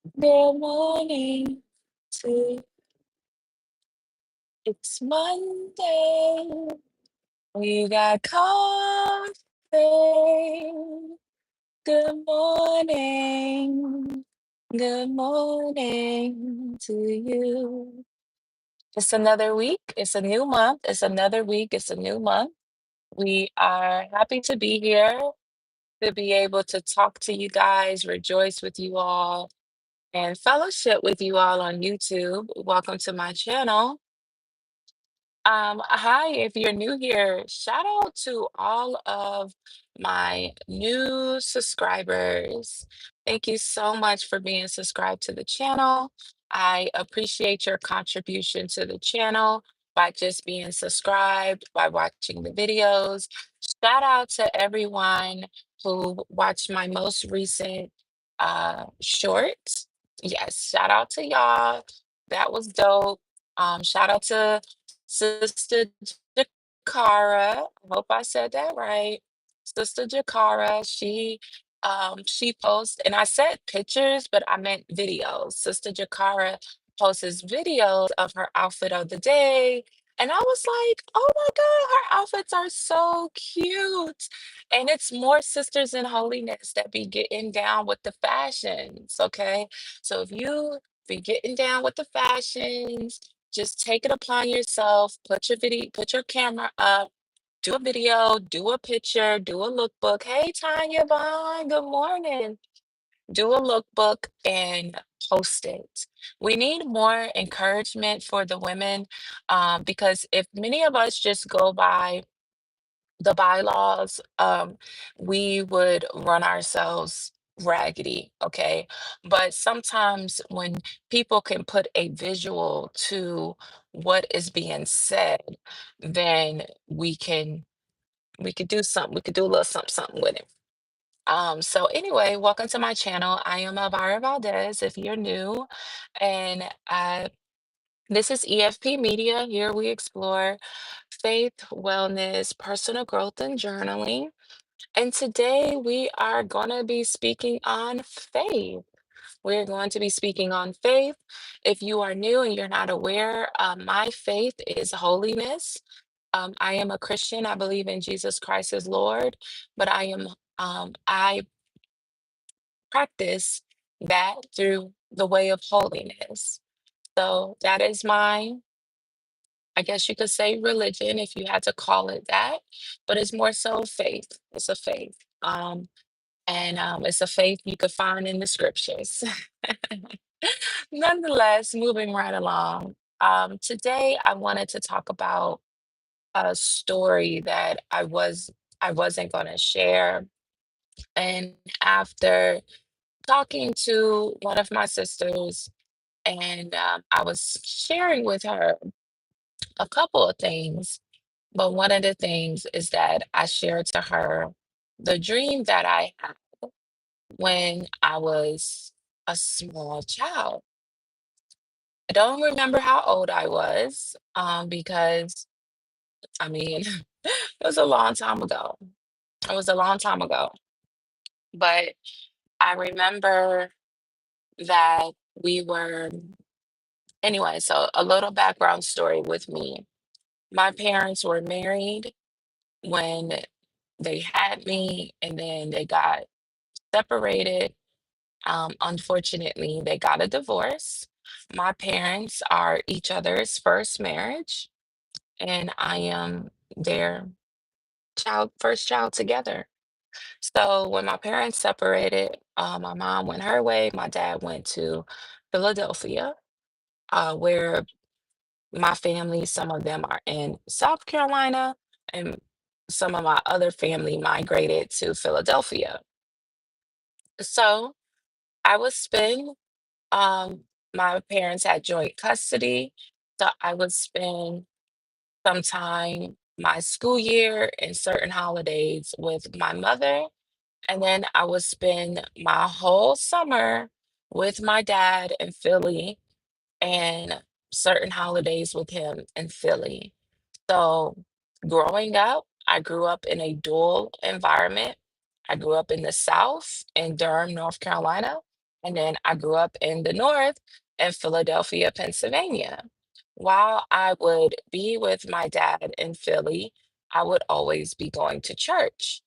Good morning to it's Monday. We got coffee. Good morning. Good morning to you. It's another week. It's a new month. It's another week. It's a new month. We are happy to be here to be able to talk to you guys, rejoice with you all, and fellowship with you all on YouTube. Welcome to my channel. Hi, if you're new here, shout out to all of my new subscribers. Thank you so much for being subscribed to the channel. I appreciate your contribution to the channel by just being subscribed, by watching the videos. Shout out to everyone who watched my most recent short. Yes, shout out to y'all. That was dope. Shout out to Sister Jakara, I hope I said that right. Sister Jakara, she posts, and I said pictures, but I meant videos. Sister Jakara posts videos of her outfit of the day. And I was like, oh my God, her outfits are so cute. And it's more sisters in holiness that be getting down with the fashions. Okay. So if you be getting down with the fashions, just take it upon yourself, put your camera up, do a video, do a picture, do a lookbook. Hey, Tanya Vaughn, good morning. Do a lookbook and post it. We need more encouragement for the women because if many of us just go by the bylaws, we would run ourselves raggedy, okay? But sometimes when people can put a visual to what is being said, then we could do something, we could do a little something with it. So anyway, welcome to my channel. I am Elvira Valdez if you're new, and this is EFP Media. Here we explore faith, wellness, personal growth, and journaling. And today we are going to be speaking on faith. We're going to be speaking on faith. If you are new and you're not aware, my faith is holiness. I am a Christian. I believe in Jesus Christ as Lord, but I practice that through the way of holiness. So that is my, I guess you could say, religion if you had to call it that, but it's more so faith. It's a faith. And it's a faith you could find in the scriptures. Nonetheless, moving right along. Today I wanted to talk about a story that I wasn't going to share, and after talking to one of my sisters, and I was sharing with her a couple of things, but one of the things is that I shared to her the dream that I had when I was a small child. I don't remember how old I was, because I mean, it was a long time ago. It was a long time ago. But I remember that we were, anyway, so a little background story with me. My parents were married when they had me, and then they got separated. Unfortunately, they got a divorce. My parents are each other's first marriage, and I am their first child together. So when my parents separated, my mom went her way, my dad went to Philadelphia, where my family, some of them are in South Carolina, and some of my other family migrated to Philadelphia. So I would spend my parents had joint custody, so I would spend some time my school year and certain holidays with my mother, and then I would spend my whole summer with my dad in Philly and certain holidays with him in Philly. So growing up, I grew up in a dual environment. I grew up in the South in Durham, North Carolina, And then I grew up in the North in Philadelphia, Pennsylvania. While I would be with my dad in Philly, I would always be going to church.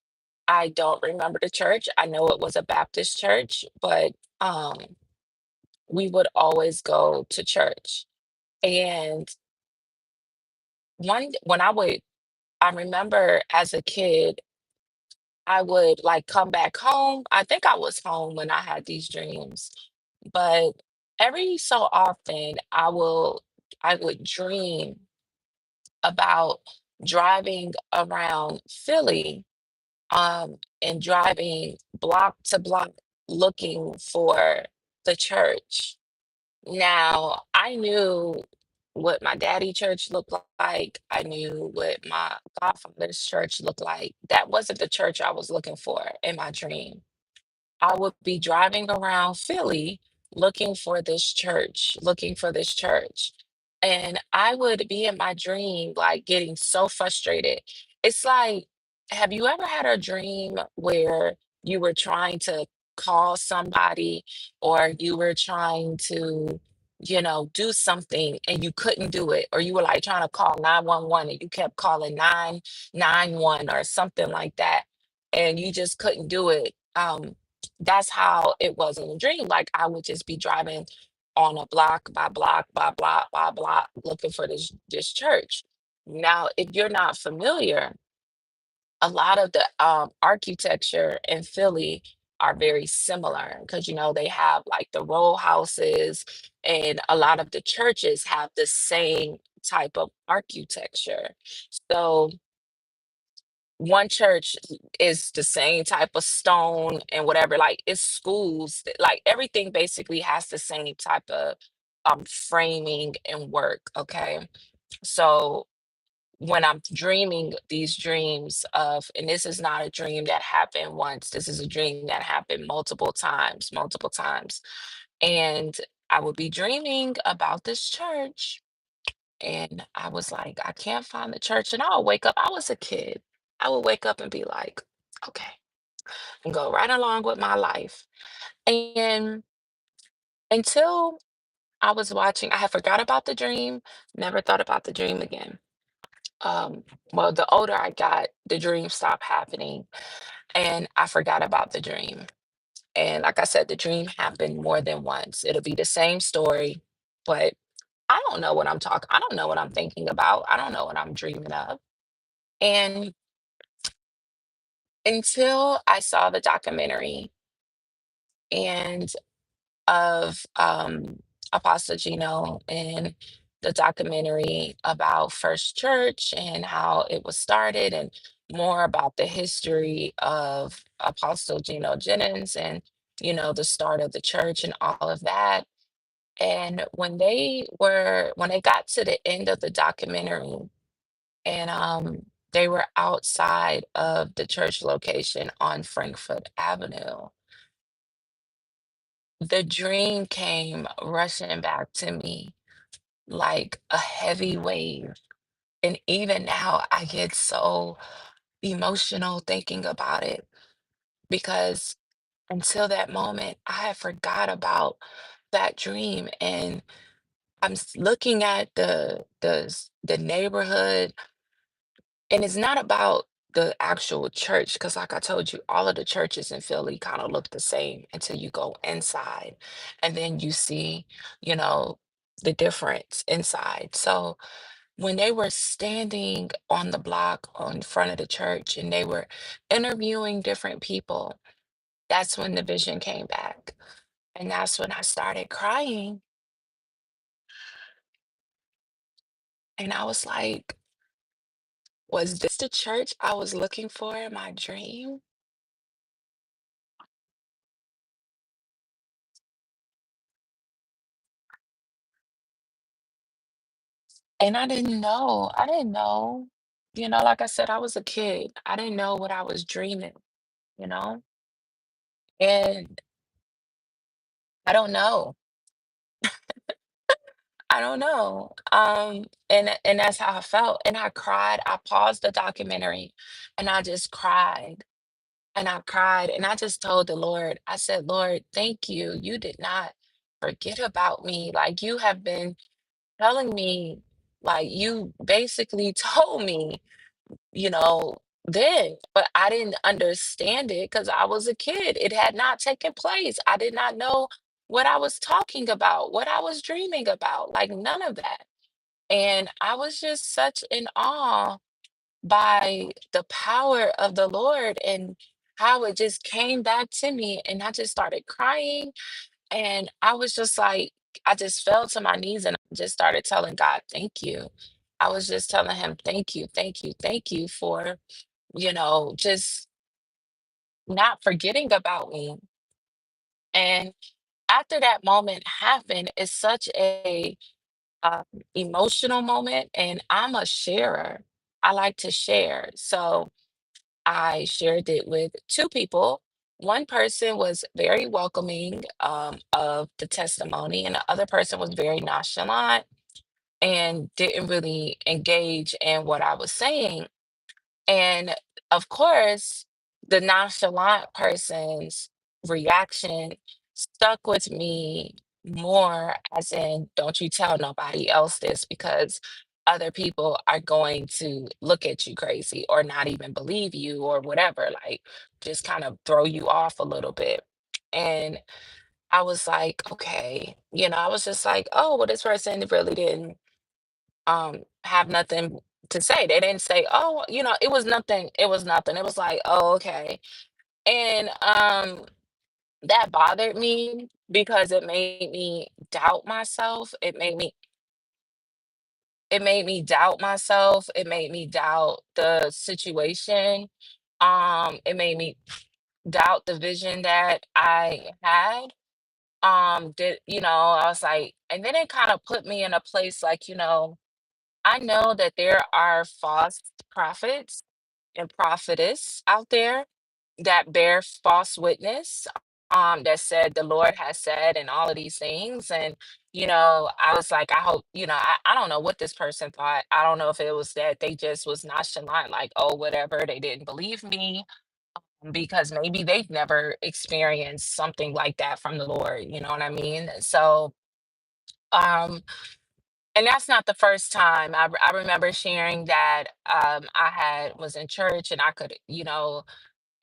I don't remember the church. I know it was a Baptist church, but um, we would always go to church. And I remember as a kid, I would like come back home. I think I was home when I had these dreams, but every so often I would dream about driving around Philly, and driving block to block looking for the church. Now, I knew what my daddy church looked like. I knew what my godfather's church looked like. That wasn't the church I was looking for in my dream. I would be driving around Philly looking for this church. And I would be in my dream, like getting so frustrated. It's like, have you ever had a dream where you were trying to call somebody or you were trying to, do something and you couldn't do it, or you were like trying to call 911 and you kept calling 991 or something like that, and you just couldn't do it? That's how it was in the dream. Like I would just be driving on a block by block by block by block looking for this church. Now, if you're not familiar, a lot of the architecture in Philly are very similar because they have like the row houses, and a lot of the churches have the same type of architecture. So one church is the same type of stone and whatever, like it's schools, like everything basically has the same type of framing and work. Okay. So when I'm dreaming these dreams of, and this is not a dream that happened once, this is a dream that happened multiple times. And I would be dreaming about this church, and I was like, I can't find the church. And I would wake up, I was a kid. I would wake up and be like, okay, and go right along with my life. And until I was watching, I had forgot about the dream, never thought about the dream again. Um, well, the older I got, the dream stopped happening and I forgot about the dream. And like I said, the dream happened more than once. It'll be the same story, but I don't know what I'm thinking about. I don't know what I'm dreaming of. And until I saw the documentary and of Apostle Gino, and the documentary about First Church and how it was started, and more about the history of Apostle Gino Jennings, and the start of the church and all of that. And when they got to the end of the documentary, and they were outside of the church location on Frankfurt Avenue, the dream came rushing back to me like a heavy wave. And even now, I get so emotional thinking about it because until that moment, I had forgot about that dream. And looking at the neighborhood. And it's not about the actual church, because like I told you, all of the churches in Philly kind of look the same until you go inside. And then you see, you know, the difference inside. So when they were standing on the block on front of the church and they were interviewing different people, that's when the vision came back. And that's when I started crying. And I was like, was this the church I was looking for in my dream? And I didn't know. I didn't know. Like I said, I was a kid. I didn't know what I was dreaming, you know? And I don't know. I don't know. And that's how I felt. And I cried. I paused the documentary and I just cried. And I cried and I just told the Lord, I said, Lord, thank you. You did not forget about me. Like you have been telling me, like you basically told me, you know, then, but I didn't understand it because I was a kid. It had not taken place. I did not know what I was talking about, what I was dreaming about, like none of that. And I was just such in awe by the power of the Lord and how it just came back to me. And I just started crying. And I was just like, I just fell to my knees and I just started telling God, thank you. I was just telling him, thank you, thank you, thank you for, just not forgetting about me. And after that moment happened, it's such a um, emotional moment. And I'm a sharer. I like to share. So, I shared it with two people. One person was very welcoming of the testimony, and the other person was very nonchalant and didn't really engage in what I was saying. And of course, the nonchalant person's reaction stuck with me more, as in, don't you tell nobody else this because other people are going to look at you crazy or not even believe you or whatever, like just kind of throw you off a little bit. And I was like, okay, I was just like, oh, well, this person really didn't have nothing to say. They didn't say, "Oh, it was nothing." It was nothing. It was like, "Oh, okay." And that bothered me because it made me doubt myself. It made me doubt myself. It made me doubt the situation. It made me doubt the vision that I had. I was like, and then it kind of put me in a place like, I know that there are false prophets and prophetess out there that bear false witness, that said the Lord has said and all of these things. And, I was like, I hope, I don't know what this person thought. I don't know if it was that they just was nonchalant, like, oh, whatever, they didn't believe me, because maybe they've never experienced something like that from the Lord, you know what I mean? So, um, and that's not the first time. I remember sharing that I was in church and I could,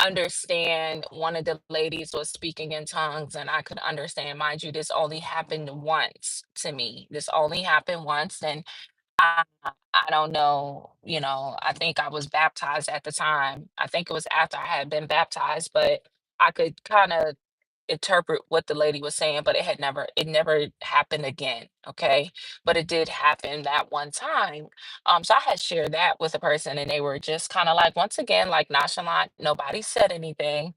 understand one of the ladies was speaking in tongues and I could understand. Mind you, this only happened once to me. This only happened once. And I don't know, I think I was baptized at the time. I think it was after I had been baptized, but I could kind of interpret what the lady was saying, but it never happened again. Okay. But it did happen that one time. So I had shared that with a person and they were just kind of like, once again, like nonchalant, nobody said anything.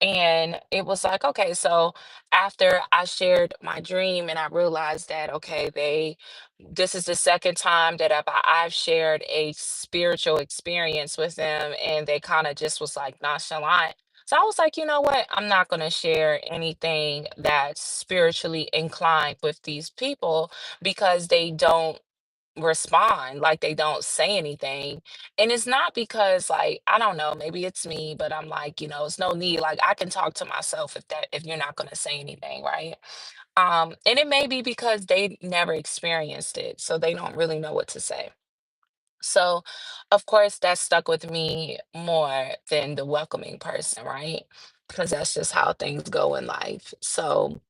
And it was like, okay, so after I shared my dream and I realized that, okay, this is the second time that I've shared a spiritual experience with them, and they kind of just was like nonchalant. So I was like, you know what? I'm not going to share anything that's spiritually inclined with these people because they don't respond, like they don't say anything. And it's not because like, I don't know, maybe it's me, but I'm like, it's no need. Like I can talk to myself if you're not gonna say anything, right? And it may be because they never experienced it, so they don't really know what to say. So of course that stuck with me more than the welcoming person, right? Because that's just how things go in life. So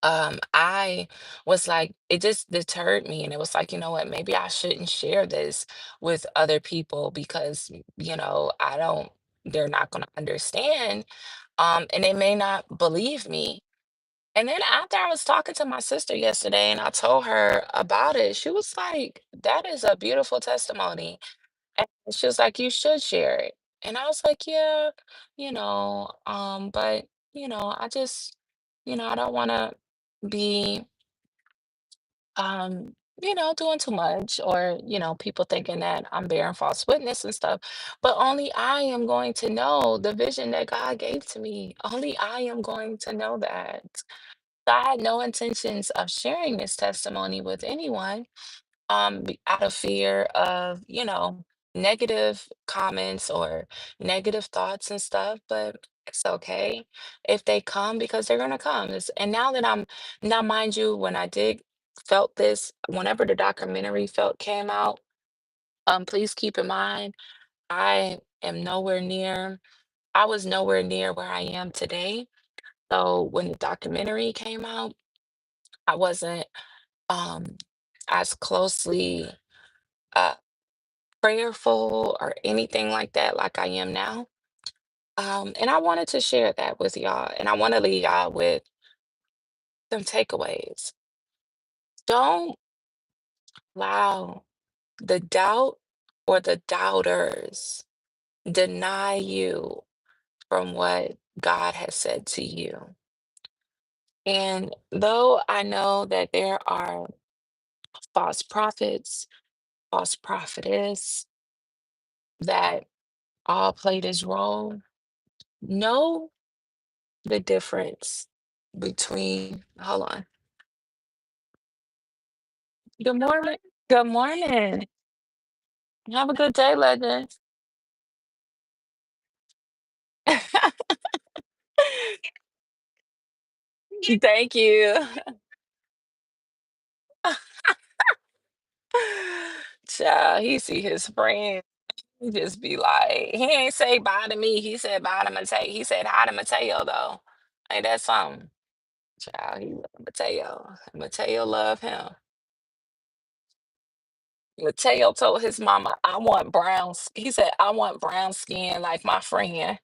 I was like, it just deterred me. And it was like, you know what, maybe I shouldn't share this with other people because, I don't, they're not going to understand. And they may not believe me. And then after I was talking to my sister yesterday and I told her about it, she was like, that is a beautiful testimony. And she was like, you should share it. And I was like, yeah, but, I just, I don't want to be doing too much or, people thinking that I'm bearing false witness and stuff. But only I am going to know the vision that God gave to me. Only I am going to know that. So I had no intentions of sharing this testimony with anyone, out of fear of, negative comments or negative thoughts and stuff, but it's okay if they come because they're gonna come. And now that now, mind you, when I did felt this, whenever the documentary felt came out, please keep in mind I am nowhere near. I was nowhere near where I am today. So when the documentary came out, I wasn't um as closely uh prayerful or anything like that like I am now. And I wanted to share that with y'all, and I want to leave y'all with some takeaways. Don't allow the doubt or the doubters deny you from what God has said to you. And though I know that there are false prophets, false prophetess that all play this role, know the difference between, hold on. Good morning. Good morning. Have a good day, legend. Thank you. Child, he see his friend. He just be like, he ain't say bye to me. He said bye to Mateo. He said hi to Mateo though. Ain't that something? Child, he love Mateo. Mateo love him. Mateo told his mama, I want he said, I want brown skin like my friend.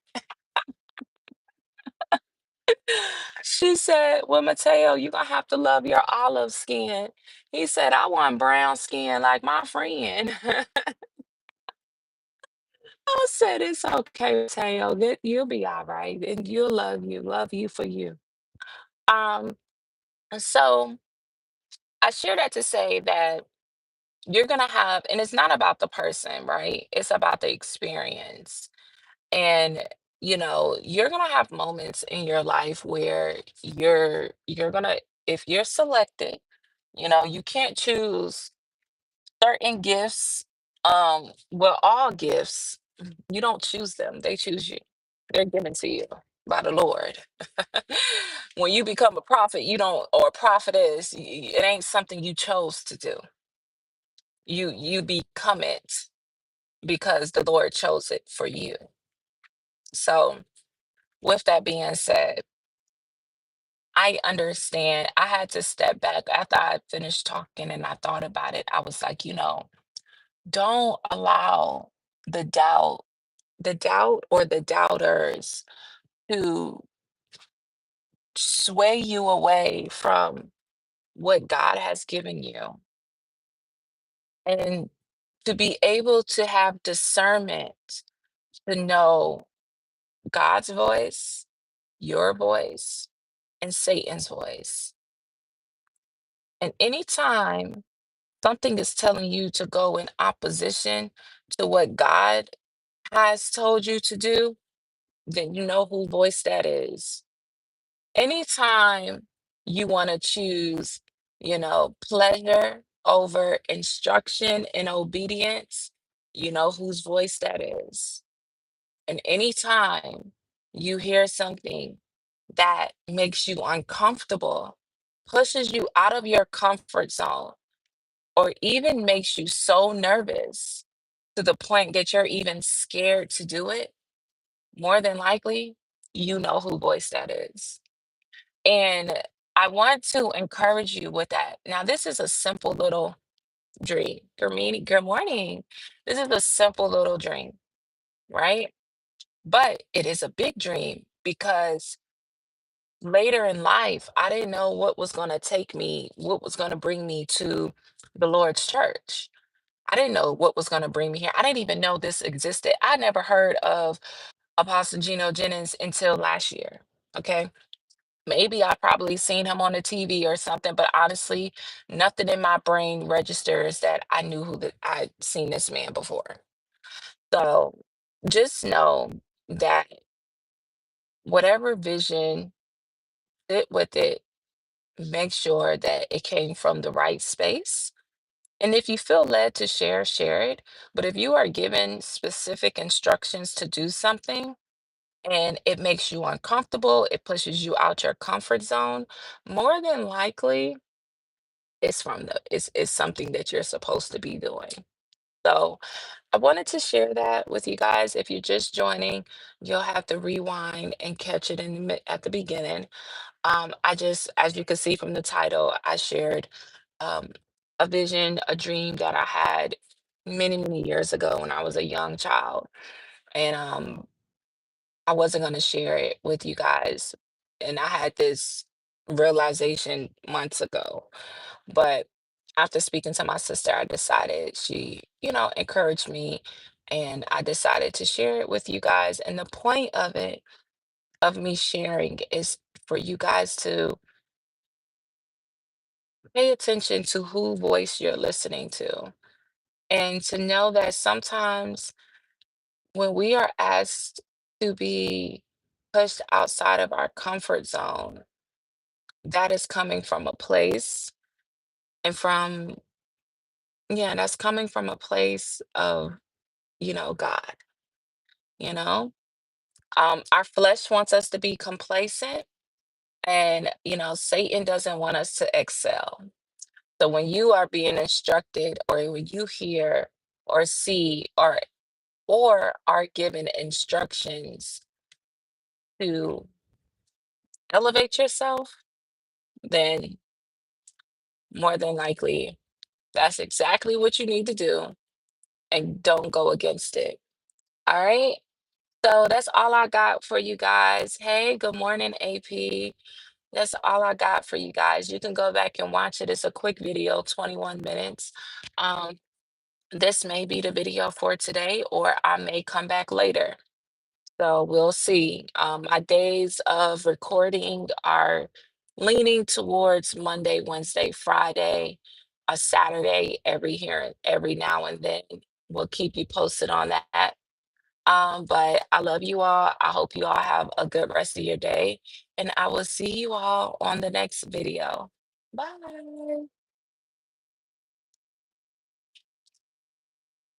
She said, well, Mateo, you're gonna have to love your olive skin. He said, I want brown skin like my friend. I said, it's okay, Mateo. You'll be all right. And you'll love you for you. Um, so I share that to say that you're gonna have, and it's not about the person, right? It's about the experience. And you're gonna have moments in your life where you're gonna, if you're selected, you can't choose certain gifts. Well, all gifts, you don't choose them, they choose you. They're given to you by the Lord. When you become a prophet, you don't, or a prophetess, it ain't something you chose to do. You become it because the Lord chose it for you. So with that being said, I understand. I had to step back after I finished talking and I thought about it. I was like, don't allow the doubt or the doubters to sway you away from what God has given you. And to be able to have discernment to know God's voice, your voice, and Satan's voice. And anytime something is telling you to go in opposition to what God has told you to do, then you know who voice that is. Anytime you want to choose, pleasure over instruction and obedience, you know whose voice that is. And anytime you hear something that makes you uncomfortable, pushes you out of your comfort zone, or even makes you so nervous to the point that you're even scared to do it, more than likely, you know who voice that is. And I want to encourage you with that. Now, this is a simple little dream. Good morning. This is a simple little dream, right? But it is a big dream because later in life, I didn't know what was going to take me, what was going to bring me to the Lord's church. I didn't know what was going to bring me here. I didn't even know this existed. I never heard of Apostle Geno Jennings until last year. Okay. Maybe I probably seen him on the TV or something, but honestly, nothing in my brain registers that I knew I'd seen this man before. So just know that whatever vision, sit with it, make sure that it came from the right space And if you feel led to share, share it. But if you are given specific instructions to do something and it makes you uncomfortable, it pushes you out your comfort zone, more than likely it's something that you're supposed to be doing. So I wanted to share that with you guys. If you're just joining, you'll have to rewind and catch it at the beginning. I just, as you can see from the title, I shared um, a vision, a dream that I had many, many years ago when I was a young child. And I wasn't going to share it with you guys. And I had this realization months ago. But after speaking to my sister, I decided she encouraged me and I decided to share it with you guys. And the point of it, of me sharing, is for you guys to pay attention to who voice you're listening to and to know that sometimes when we are asked to be pushed outside of our comfort zone, that is coming from a place and from, yeah, that's coming from a place of, God, you know? Our flesh wants us to be complacent, and, Satan doesn't want us to excel. So when you are being instructed, or when you hear or see or are given instructions to elevate yourself, then more than likely that's exactly what you need to do, and don't go against it. All right? So that's all I got for you guys. Hey, good morning, AP. That's all I got for you guys. You can go back and watch it. It's a quick video, 21 minutes. Um, this may be the video for today, or I may come back later. So we'll see. My days of recording are leaning towards Monday, Wednesday, Friday, a Saturday every now and then. We'll keep you posted on that. But I love you all. I hope you all have a good rest of your day, and I will see you all on the next video. Bye.